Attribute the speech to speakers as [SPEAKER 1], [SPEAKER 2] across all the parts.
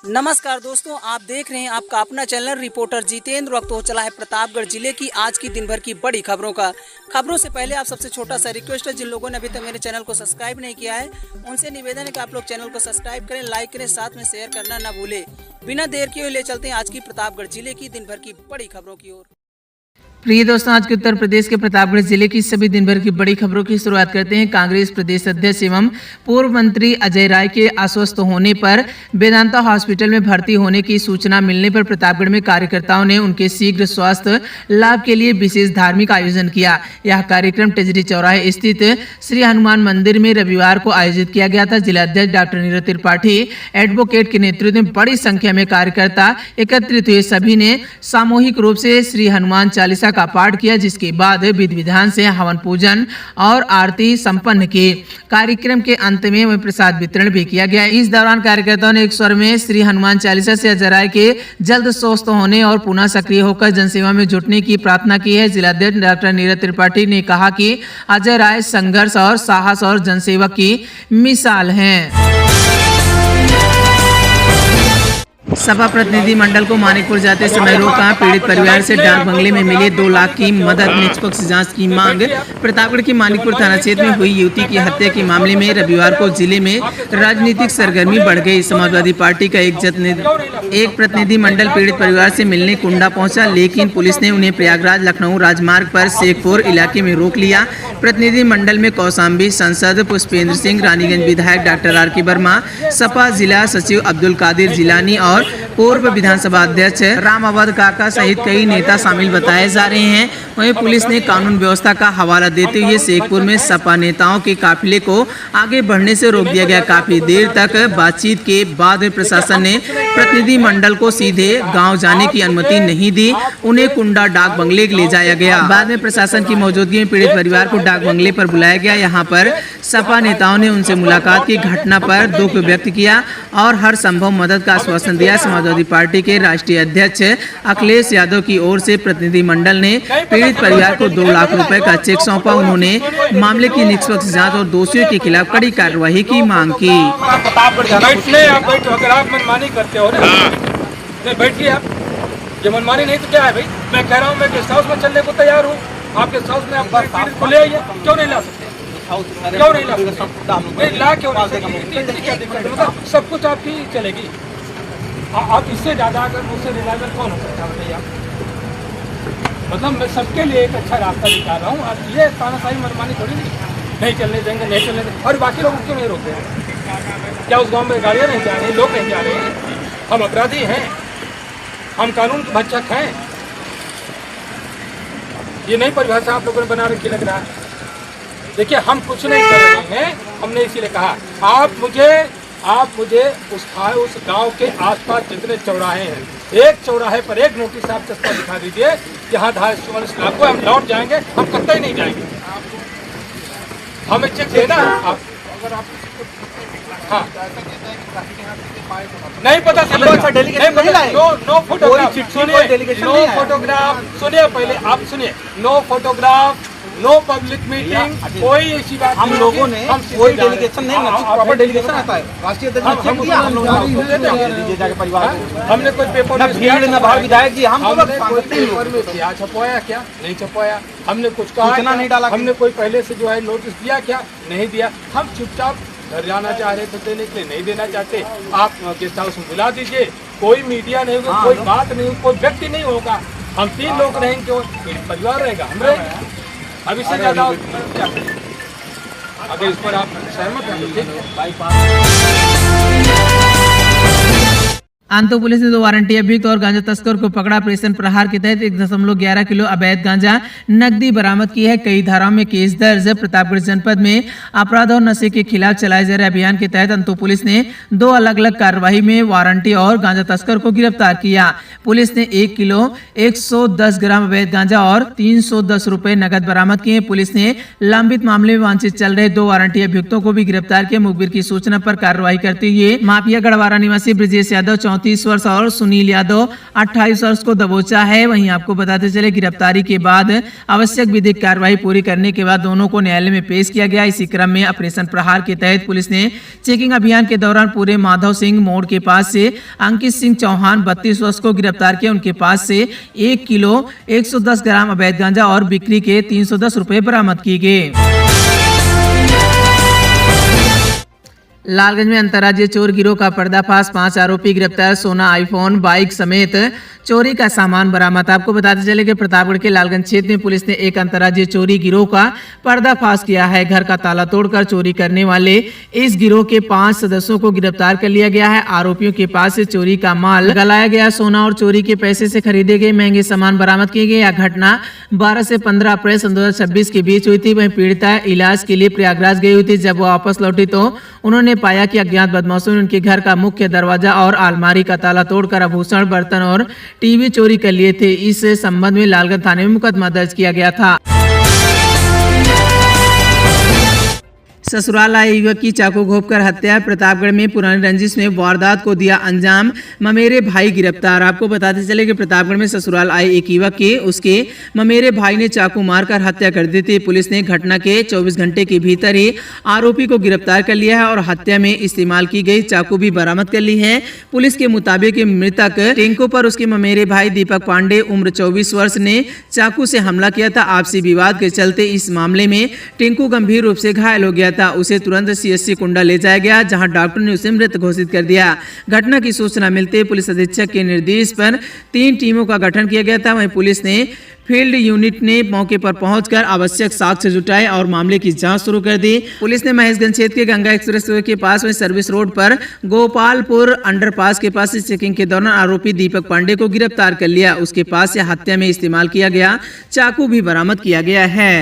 [SPEAKER 1] नमस्कार दोस्तों, आप देख रहे हैं आपका अपना चैनल रिपोर्टर जितेंद्र। वक्त हो चला है प्रतापगढ़ जिले की आज की दिन भर की बड़ी खबरों से पहले आप सबसे छोटा सा रिक्वेस्ट है, जिन लोगों ने अभी तक मेरे चैनल को सब्सक्राइब नहीं किया है उनसे निवेदन है कि आप लोग चैनल को सब्सक्राइब करें, लाइक करें, साथ में शेयर करना ना भूले। बिना देर किए ले चलते हैं आज की प्रतापगढ़ जिले की दिन भर की बड़ी खबरों की ओर।
[SPEAKER 2] प्रिय दोस्तों, आज के उत्तर प्रदेश के प्रतापगढ़ जिले की सभी दिन भर की बड़ी खबरों की शुरुआत करते हैं। कांग्रेस प्रदेश अध्यक्ष एवं पूर्व मंत्री अजय राय के अस्वस्थ होने पर वेदांता हॉस्पिटल में भर्ती होने की सूचना मिलने पर प्रतापगढ़ में कार्यकर्ताओं ने उनके शीघ्र स्वास्थ्य लाभ के लिए विशेष धार्मिक आयोजन किया। यह कार्यक्रम टेजरी चौराहे स्थित श्री हनुमान मंदिर में रविवार को आयोजित किया गया था। जिला अध्यक्ष डॉक्टर नीरज त्रिपाठी एडवोकेट के नेतृत्व में बड़ी संख्या में कार्यकर्ता एकत्रित हुए। सभी ने सामूहिक रूप से श्री हनुमान चालीसा का पाठ किया, जिसके बाद विधि विधान से हवन पूजन और आरती संपन्न की। कार्यक्रम के अंत में प्रसाद वितरण भी किया गया। इस दौरान कार्यकर्ताओं ने एक स्वर में श्री हनुमान चालीसा से अजय राय के जल्द स्वस्थ होने और पुनः सक्रिय होकर जनसेवा में जुटने की प्रार्थना की है। जिलाध्यक्ष डॉक्टर नीरज त्रिपाठी ने कहा कि अजय राय संघर्ष और साहस और जनसेवा की मिसाल हैं। सपा प्रतिनिधि मंडल को मानिकपुर जाते समय रोका। पीड़ित परिवार से डाक बंगले में मिले 2 लाख की मदद, निष्पक्ष जांच की मांग। प्रतापगढ़ के मानिकपुर थाना क्षेत्र में हुई युवती की हत्या के मामले में रविवार को जिले में राजनीतिक सरगर्मी बढ़ गई। समाजवादी पार्टी का एक प्रतिनिधि मंडल पीड़ित परिवार से मिलने कुंडा पहुंचा, लेकिन पुलिस ने उन्हें प्रयागराज लखनऊ राजमार्ग पर शेखपुर इलाके में रोक लिया। प्रतिनिधि मंडल में कौशाम्बी सांसद पुष्पेंद्र सिंह, रानीगंज विधायक डॉक्टर आर के वर्मा, सपा जिला सचिव अब्दुल कादिर जिलानी और पूर्व विधानसभा अध्यक्ष राम अवध काका सहित कई नेता शामिल बताए जा रहे हैं। वहीं पुलिस ने कानून व्यवस्था का हवाला देते हुए शेखपुर में सपा नेताओं के काफिले को आगे बढ़ने से रोक दिया गया। काफी देर तक बातचीत के बाद प्रशासन ने प्रतिनिधि मंडल को सीधे गांव जाने की अनुमति नहीं दी, उन्हें कुंडा डाक बंगले ले जाया गया। बाद में प्रशासन की मौजूदगी में पीड़ित परिवार को डाक बंगले पर बुलाया गया। यहाँ पर सपा नेताओं ने उनसे मुलाकात की घटना पर दुख व्यक्त किया और हर संभव मदद का आश्वासन दिया। समाजवादी पार्टी के राष्ट्रीय अध्यक्ष अखिलेश यादव की ओर से प्रतिनिधि मंडल ने पीड़ित परिवार को 2 लाख रुपए का चेक सौंपा। उन्होंने मामले की निष्पक्ष जांच और दोषियों के खिलाफ कड़ी कार्रवाई की मांग की।
[SPEAKER 3] मनमानी करते हो बैठिए आप, ये मनमानी नहीं तो क्या है भाई? मैं कह रहा हूँ मैं गेस्ट हाउस में चलने को तैयार हूँ। आप गेस्ट हाउस में आप ले आइए, क्यों नहीं ला सकते? क्यों नहीं ला सकते? ला क्यों नहीं सकते? मतलब सब कुछ आपकी चलेगी। आप इससे ज्यादा अगर मुझसे रिलायबल कौन हो सकता है बताइए आप? मतलब मैं सबके लिए एक अच्छा रास्ता निकाल रहा हूँ। आप ये तानाशाही मनमानी थोड़ी नहीं चलने देंगे, नहीं चलने देंगे। और बाकी लोग क्यों नहीं रोक रहे हैं? क्या उस गांव में गाड़ियाँ नहीं जा रही, लोग नहीं जा रहे हैं? हम अपराधी हैं, हम कानून के भक्षक हैं। ये नई परिभाषा आप लोगों ने बना रखी लग रहा है। देखिए, हम कुछ नहीं कर रहे हैं, हमने इसीलिए कहा आप मुझे उस गांव के आसपास जितने चौराहे हैं, एक चौराहे पर एक नोटिस आप चस्पा दिखा दीजिए, यहाँ 250 लाख को हम लौट जाएंगे, हम कतई नहीं जाएंगे। हमें चेक देना आप, अगर आप हाँ नहीं पता नो फोटोग्राफ, नो फोटोग्राफ, सुनिए पहले आप सुनिए, no photograph, no public meeting, कोई ऐसी बात हम लोगों ने कोई डेलीगेशन नहीं, प्रॉपर डेलीगेशन आता है। राष्ट्रीय अध्यक्ष हमने कोई पेपर ना भीड़ ना बाहर विधायक जी, हम क्या छपवाया, क्या नहीं छपवाया, हमने कुछ कहा नहीं डाला, हमने कोई पहले से जो है नोटिस दिया, क्या नहीं दिया। हम चुपचाप घर जाना चाह रहे थे, देने के लिए नहीं देना चाहते। आप गेस्ट हाउस में बुला दीजिए, कोई मीडिया नहीं होगा, कोई बात नहीं, कोई व्यक्ति नहीं होगा, हम 3 लोग रहेंगे, परिवार रहेगा, हम रहेंगे। अब इससे ज्यादा अगर इस पर आप सहमत हैं तो ठीक है।
[SPEAKER 2] आंतो पुलिस ने 2 वारंटी अभियुक्त और गांजा तस्कर को पकड़ा। ऑपरेशन प्रहार के तहत 1.11 किलो अवैध गांजा नकदी बरामद की है। कई धाराओं में केस दर्ज। प्रतापगढ़ जनपद में अपराध और नशे के खिलाफ चलाए जा रहे अभियान के तहत आंतो पुलिस ने 2 अलग अलग कार्रवाई में वारंटी और गांजा तस्कर को गिरफ्तार किया। पुलिस ने 1 किलो 110 ग्राम अवैध गांजा और 310 रुपए नगद बरामद किए। पुलिस ने लंबित मामले में वांछित चल रहे 2 वारंटी अभियुक्तों को भी गिरफ्तार किया। मुखबिर की सूचना पर कार्रवाई करते हुए माफिया गढ़वारा निवासी ब्रजेश यादव 34 वर्ष और सुनील यादव 28 वर्ष को दबोचा है। वहीं आपको बताते चले गिरफ्तारी के बाद आवश्यक विधिक कार्रवाई पूरी करने के बाद दोनों को न्यायालय में पेश किया गया। इसी क्रम में ऑपरेशन प्रहार के तहत पुलिस ने चेकिंग अभियान के दौरान पूरे माधव सिंह मोड़ के पास से अंकित सिंह चौहान 32 वर्ष को गिरफ्तार किया। उनके पास से 1 किलो 110 ग्राम अवैध गांजा और बिक्री के 310 रुपए बरामद किए गए। लालगंज में अंतर्राज्यीय चोर गिरोह का पर्दाफाश, 5 आरोपी गिरफ्तार, सोना, आईफोन, बाइक समेत चोरी का सामान बरामद। आपको बताते चले कि प्रतापगढ़ के लालगंज क्षेत्र में पुलिस ने एक अंतर्राज्यीय चोरी गिरोह का पर्दाफाश किया है। घर का ताला तोड़कर चोरी करने वाले इस गिरोह के 5 सदस्यों को गिरफ्तार कर लिया गया है। आरोपियों के पास से चोरी का माल, गलाया गया सोना और चोरी के पैसे से खरीदे गए महंगे सामान बरामद किए गए। यह घटना 12 से 15 अप्रैल 2026 के बीच हुई थी। वहीं पीड़िता इलाज के लिए प्रयागराज गई हुई थी। जब वो वापस लौटी तो उन्होंने पाया कि अज्ञात बदमाशों ने उनके घर का मुख्य दरवाजा और अलमारी का ताला तोड़कर आभूषण, बर्तन और टीवी चोरी कर लिए थे। इस संबंध में लालगंज थाने में मुकदमा दर्ज किया गया था। ससुराल आए युवक की चाकू घोंपकर हत्या, प्रतापगढ़ में पुरानी रंजिश में वारदात को दिया अंजाम, ममेरे भाई गिरफ्तार। आपको बताते चले कि प्रतापगढ़ में ससुराल आए एक युवक की उसके ममेरे भाई ने चाकू मारकर हत्या कर दी थी। पुलिस ने घटना के 24 घंटे के भीतर ही आरोपी को गिरफ्तार कर लिया है और हत्या में इस्तेमाल की गई चाकू भी बरामद कर ली है। पुलिस के मुताबिक मृतक टिंकू पर उसके ममेरे भाई दीपक पांडे उम्र 24 वर्ष ने चाकू से हमला किया था। आपसी विवाद के चलते इस मामले में टिंकू गंभीर रूप से घायल हो गया था। उसे तुरंत सीएससी कुंडा ले जाया गया, जहां डॉक्टर ने उसे मृत घोषित कर दिया। घटना की सूचना मिलते पुलिस अधीक्षक के निर्देश पर 3 टीमों का गठन किया गया था। वहीं पुलिस ने फील्ड यूनिट ने मौके पर पहुंचकर आवश्यक साक्ष्य जुटाए और मामले की जांच शुरू कर दी। पुलिस ने महेशगंज क्षेत्र के गंगा एक्सप्रेस वे के पास में सर्विस रोड पर गोपालपुर अंडरपास के पास चेकिंग के दौरान आरोपी दीपक पांडे को गिरफ्तार कर लिया। उसके पास से हत्या में इस्तेमाल किया गया चाकू भी बरामद किया गया है।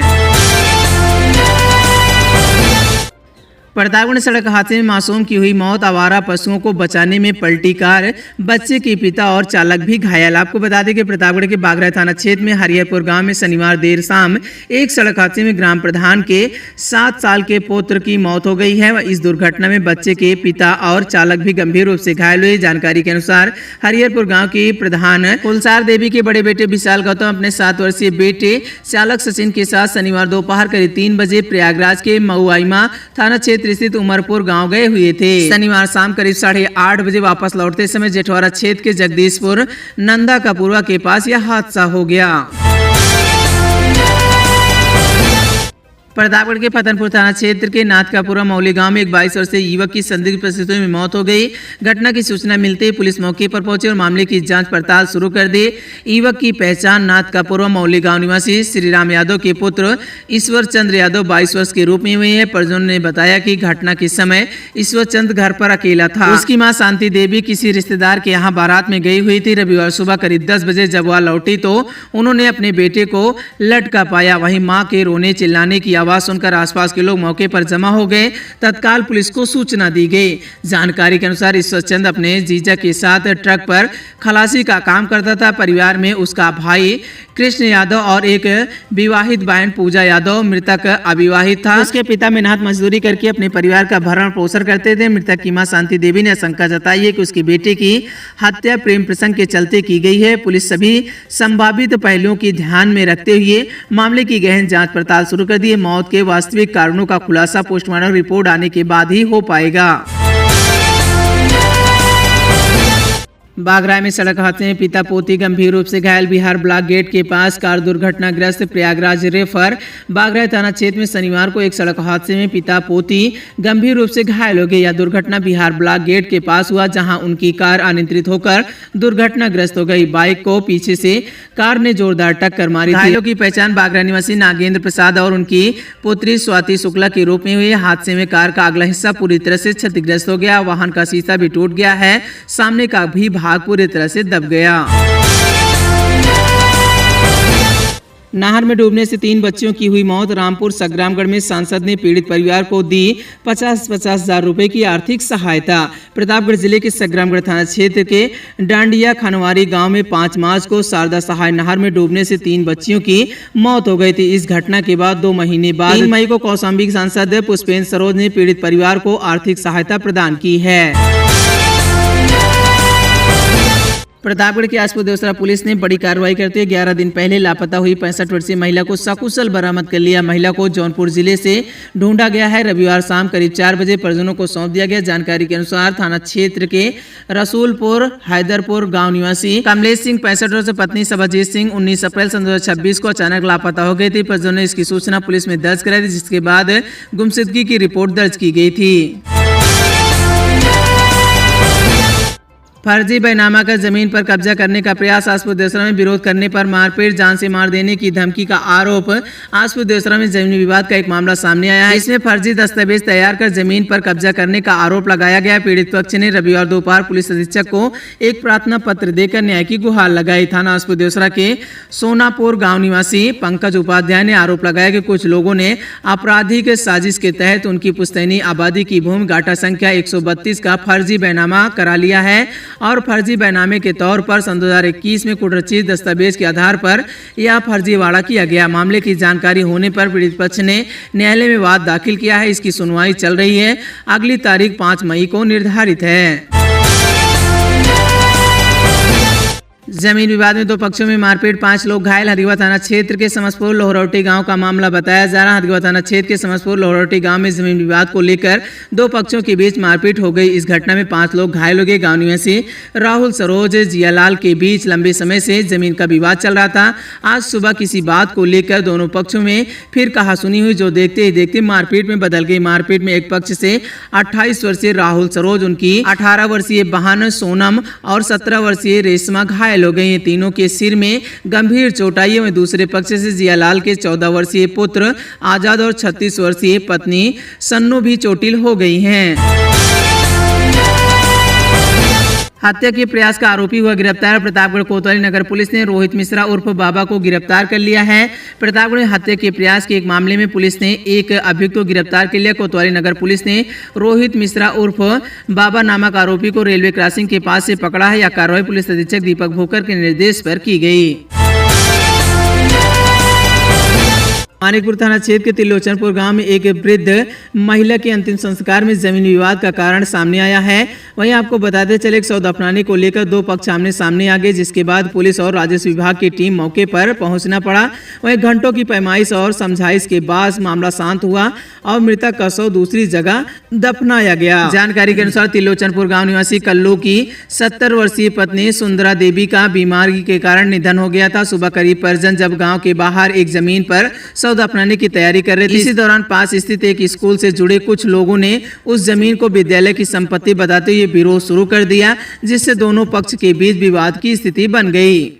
[SPEAKER 2] प्रतापगढ़ सड़क हादसे में मासूम की हुई मौत, आवारा पशुओं को बचाने में पलटी कार, बच्चे के पिता और चालक भी घायल। आपको बता दें कि प्रतापगढ़ के बागरा थाना क्षेत्र में हरिहरपुर गांव में शनिवार देर शाम एक सड़क हादसे में ग्राम प्रधान के 7 साल के पुत्र की मौत हो गई है। इस दुर्घटना में बच्चे के पिता और चालक भी गंभीर रूप से घायल हुए। जानकारी के अनुसार हरिहरपुर गाँव की प्रधान कुलसार देवी के बड़े बेटे विशाल गौतम अपने 7 वर्षीय बेटे चालक सचिन के साथ शनिवार दोपहर करीब 3 बजे प्रयागराज के मऊआईमा थाना क्षेत्र स्थित उमरपुर गांव गए हुए थे। शनिवार शाम करीब 8:30 बजे वापस लौटते समय जेठौरा क्षेत्र के जगदीशपुर नंदा कपूरवा के पास यह हादसा हो गया। प्रतापगढ़ के फतनपुर थाना क्षेत्र के नाथकापुरा मौली गांव में एक 22 वर्षीय युवक की संदिग्ध परिस्थितियों में मौत हो गई। घटना की सूचना मिलते ही पुलिस मौके पर पहुंची और मामले की जांच पड़ताल शुरू कर दी। युवक की पहचान नाथकापुरा मौली गांव निवासी श्रीराम यादव के पुत्र ईश्वर चंद्र यादव 22 वर्ष के रूप में हुई है। परिजनों ने बताया कि घटना के समय ईश्वर चंद्र घर पर अकेला था। उसकी मां शांति देवी किसी रिश्तेदार के यहाँ बारात में गई हुई थी। रविवार सुबह करीब 10 बजे जब वह लौटी तो उन्होंने अपने बेटे को लटका पाया। वहीं मां के रोने चिल्लाने की आवाज सुनकर आसपास के लोग मौके पर जमा हो गए। तत्काल पुलिस को सूचना दी गई। जानकारी के अनुसार ईश्वर चंद अपने जीजा के साथ ट्रक पर खलासी का काम करता था। परिवार में उसका भाई कृष्ण यादव और एक विवाहित बहन पूजा यादव, मृतक अविवाहित था। उसके पिता मेहनत मजदूरी करके अपने परिवार का भरण पोषण करते थे। मृतक की मां शांति देवी ने आशंका जताई है कि उसके बेटे की हत्या प्रेम प्रसंग के चलते की गई है। पुलिस सभी संभावित पहलुओं की ध्यान में रखते हुए मामले की गहन जांच पड़ताल शुरू कर दी है। मौत के वास्तविक कारणों का खुलासा पोस्टमार्टम रिपोर्ट आने के बाद ही हो पाएगा। बागरा में सड़क हादसे में पिता पोती गंभीर रूप से घायल, बिहार ब्लॉक गेट के पास कार दुर्घटनाग्रस्त, प्रयागराज रेफर। बागरा थाना क्षेत्र में शनिवार को एक सड़क हादसे में पिता पोती गंभीर रूप से घायल हो गए। यह दुर्घटना बिहार ब्लॉक गेट के पास हुआ, जहां उनकी कार अनियंत्रित होकर दुर्घटनाग्रस्त हो गई। बाइक को पीछे से कार ने जोरदार टक्कर मारी। घायलों की पहचान बागरा निवासी नागेंद्र प्रसाद और उनकी पुत्री स्वाति शुक्ला के रूप में हुई। हादसे में कार का अगला हिस्सा पूरी तरह से क्षतिग्रस्त हो गया। वाहन का शीशा भी टूट गया है। सामने का भी भाग पूरी तरह से दब गया। नहर में डूबने से 3 बच्चियों की हुई मौत। रामपुर संग्रामगढ़ में सांसद ने पीड़ित परिवार को दी 50-50 हजार रुपए की आर्थिक सहायता। प्रतापगढ़ जिले के संग्रामगढ़ थाना क्षेत्र के डांडिया खनवारी गांव में 5 मार्च को शारदा सहाय नहर में डूबने से 3 बच्चियों की मौत हो गई थी। इस घटना के बाद 2 महीने बाद 3 मई को कौशाम्बी सांसद पुष्पेंद्र सरोज ने पीड़ित परिवार को आर्थिक सहायता प्रदान की है। प्रतापगढ़ के आसपुर देवसरा पुलिस ने बड़ी कार्रवाई करते हुए 11 दिन पहले लापता हुई 65 वर्षीय महिला को सकुशल बरामद कर लिया। महिला को जौनपुर जिले से ढूंढा गया है। रविवार शाम करीब 4 बजे परिजनों को सौंप दिया गया। जानकारी के अनुसार थाना क्षेत्र के रसूलपुर हैदरपुर गांव निवासी कमलेश सिंह 65 वर्ष पत्नी सबरजीत सिंह 19 अप्रैल 2026 को अचानक लापता हो गई थी। परिजनों ने इसकी सूचना पुलिस में दर्ज कराई थी, जिसके बाद गुमशुदगी की रिपोर्ट दर्ज की गई थी। फर्जी बैनामा कर जमीन पर कब्जा करने का प्रयास। आसपुर देवसरा में विरोध करने पर मारपीट, जान से मार देने की धमकी का आरोप। आसपुर देवसरा में जमीन विवाद का एक मामला सामने आया है। इसमें फर्जी दस्तावेज तैयार कर जमीन पर कब्जा करने का आरोप लगाया गया। पीड़ित पक्ष ने रविवार दोपहर पुलिस अधीक्षक को एक प्रार्थना पत्र देकर न्याय की गुहार लगाई। थाना आसपुर देवसरा के सोनापुर गाँव निवासी पंकज उपाध्याय ने आरोप लगाया कि कुछ लोगों ने आपराधिक साजिश के तहत उनकी पुश्तैनी आबादी की भूमि गाटा संख्या 132 का फर्जी बैनामा करा लिया है और फर्जी बैनामे के तौर पर सन 2021 में कुटरचित दस्तावेज के आधार पर यह फर्जीवाड़ा किया गया। मामले की जानकारी होने पर पीड़ित पक्ष ने न्यायालय में वाद दाखिल किया है। इसकी सुनवाई चल रही है। अगली तारीख 5 मई को निर्धारित है। जमीन विवाद में 2 पक्षों में मारपीट, 5 लोग घायल। हरिवा थाना क्षेत्र के समसपुर लोहरौटी गांव का मामला बताया जा रहा है। हरिवा थाना क्षेत्र के समसपुर लोहरौटी गांव में जमीन विवाद को लेकर 2 पक्षों के बीच मारपीट हो गई। इस घटना में 5 लोग घायल हो गए। गांव निवासी राहुल सरोज जियालाल के बीच लंबे समय से जमीन का विवाद चल रहा था। आज सुबह किसी बात को लेकर दोनों पक्षों में फिर कहासुनी हुई, जो देखते ही देखते मारपीट में बदल गई। मारपीट में एक पक्ष से 28 वर्षीय राहुल सरोज, उनकी 18 वर्षीय बहन सोनम और 17 वर्षीय रेशमा घायल हो गई। तीनों के सिर में गंभीर चोट आई है। वहीं दूसरे पक्ष से जियालाल के 14 वर्षीय पुत्र आजाद और 36 वर्षीय पत्नी सन्नू भी चोटिल हो गई हैं। हत्या के प्रयास का आरोपी हुआ गिरफ्तार। प्रतापगढ़ कोतवाली नगर पुलिस ने रोहित मिश्रा उर्फ बाबा को गिरफ्तार कर लिया है। प्रतापगढ़ में हत्या के प्रयास के एक मामले में पुलिस ने एक अभियुक्त को गिरफ्तार कर लिया। कोतवाली नगर पुलिस ने रोहित मिश्रा उर्फ बाबा नामक आरोपी को रेलवे क्रॉसिंग के पास से पकड़ा है। यह कार्रवाई पुलिस अधीक्षक दीपक भोकर के निर्देश पर की गई। मानिकपुर थाना क्षेत्र के त्रिलोचनपुर गांव में एक वृद्ध महिला के अंतिम संस्कार में जमीन विवाद का कारण सामने आया है। वहीं आपको बताते चले कि सौदा अपनाने को लेकर 2 पक्ष आमने सामने आ गए, जिसके बाद पुलिस और राजस्व विभाग की टीम मौके पर पहुंचना पड़ा। वहीं घंटों की पैमाइश और समझाइश के बाद मामला शांत हुआ और मृतक का शव दूसरी जगह दफनाया गया। जानकारी के अनुसार त्रिलोचनपुर गाँव निवासी कल्लू की 70 वर्षीय पत्नी सुंदरा देवी का बीमारी के कारण निधन हो गया था। सुबह करीब परिजन जब गाँव के बाहर एक जमीन पर सौदा अपनाने की तैयारी कर रहे थे, इसी दौरान पास स्थित एक स्कूल से जुड़े कुछ लोगों ने उस जमीन को विद्यालय की संपत्ति बताते हुए विरोध शुरू कर दिया, जिससे दोनों पक्ष के बीच विवाद की स्थिति बन गई।